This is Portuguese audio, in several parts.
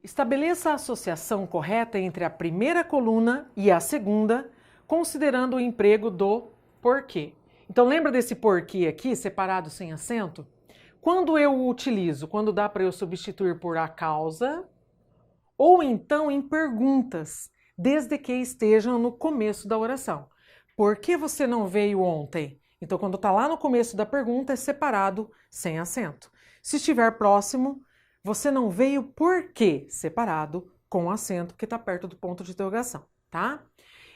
Estabeleça a associação correta entre a primeira coluna e a segunda, considerando o emprego do porquê. Então, lembra desse porquê aqui, separado sem acento? Quando eu o utilizo? Quando dá para eu substituir por a causa, ou então em perguntas, desde que estejam no começo da oração. Por que você não veio ontem? Então, quando está lá no começo da pergunta, é separado sem acento. Se estiver próximo, você não veio por quê? Separado com acento, que está perto do ponto de interrogação, tá?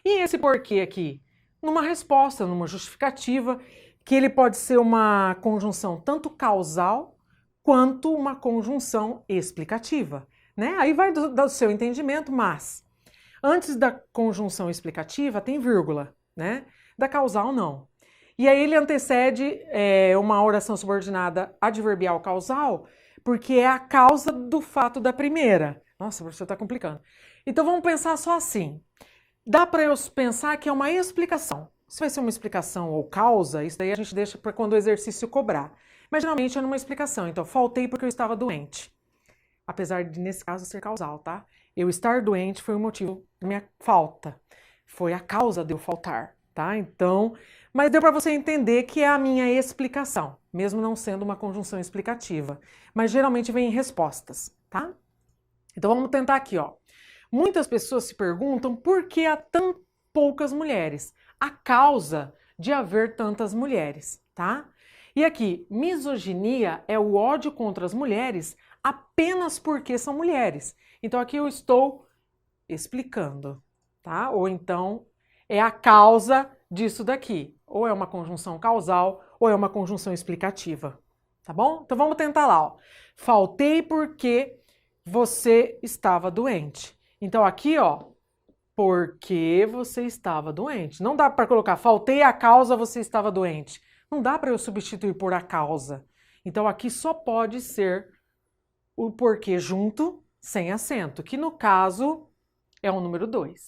E esse porquê aqui? Numa resposta, numa justificativa, que ele pode ser uma conjunção tanto causal quanto uma conjunção explicativa, né? Aí vai do seu entendimento, mas antes da conjunção explicativa tem vírgula, né? Da causal não. E aí ele antecede uma oração subordinada adverbial causal, porque é a causa do fato da primeira. Nossa, o professor está complicando. Então vamos pensar só assim. Dá para eu pensar que é uma explicação. Se vai ser uma explicação ou causa, isso daí a gente deixa para quando o exercício cobrar. Mas geralmente é numa explicação. Então, faltei porque eu estava doente. Apesar de, nesse caso, ser causal, tá? Eu estar doente foi o motivo da minha falta. Foi a causa de eu faltar, tá? Então, mas deu para você entender que é a minha explicação, mesmo não sendo uma conjunção explicativa. Mas geralmente vem em respostas, tá? Então vamos tentar aqui, ó. Muitas pessoas se perguntam por que há tão poucas mulheres. A causa de haver tantas mulheres, tá? E aqui, misoginia é o ódio contra as mulheres apenas porque são mulheres. Então aqui eu estou explicando, tá? Ou então é a causa disso daqui. Ou é uma conjunção causal ou é uma conjunção explicativa, tá bom? Então vamos tentar lá, ó. Faltei porque você estava doente. Então aqui, ó, porque você estava doente. Não dá para colocar faltei a causa, você estava doente. Não dá para eu substituir por a causa. Então aqui só pode ser o porquê junto, sem acento, que no caso é o número 2.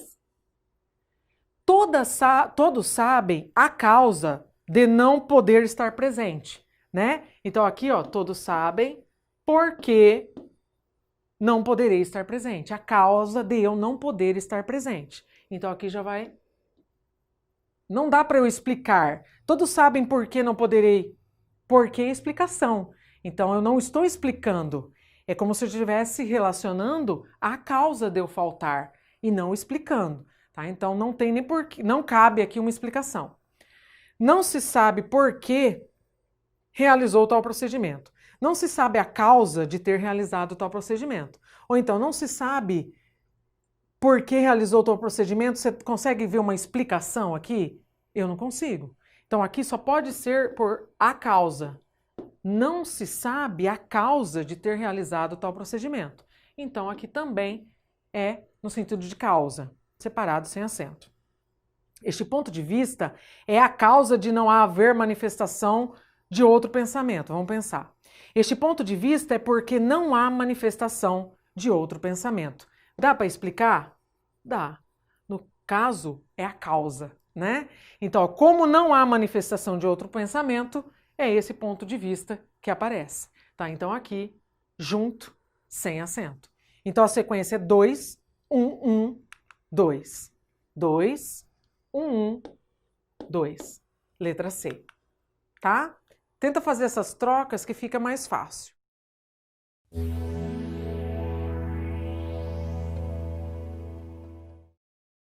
Todos sabem a causa de não poder estar presente, né? Então aqui, ó, todos sabem porque não poderei estar presente. A causa de eu não poder estar presente. Então aqui já vai. Não dá para eu explicar. Todos sabem por que não poderei. Porque é explicação. Então eu não estou explicando. É como se eu estivesse relacionando a causa de eu faltar e não explicando. Tá? Então não tem nem porquê, não cabe aqui uma explicação. Não se sabe por que realizou tal procedimento. Não se sabe a causa de ter realizado tal procedimento. Ou então, não se sabe por que realizou tal procedimento. Você consegue ver uma explicação aqui? Eu não consigo. Então, aqui só pode ser por a causa. Não se sabe a causa de ter realizado tal procedimento. Então, aqui também é no sentido de causa, separado sem acento. Este ponto de vista é a causa de não haver manifestação de outro pensamento. Vamos pensar. Este ponto de vista é porque não há manifestação de outro pensamento. Dá para explicar? Dá. No caso, é a causa, né? Então, como não há manifestação de outro pensamento, é esse ponto de vista que aparece, tá? Então, aqui, junto, sem acento. Então, a sequência é 2, 1, 1, 2. 2, 1, 1, 2. Letra C, tá? Tenta fazer essas trocas que fica mais fácil.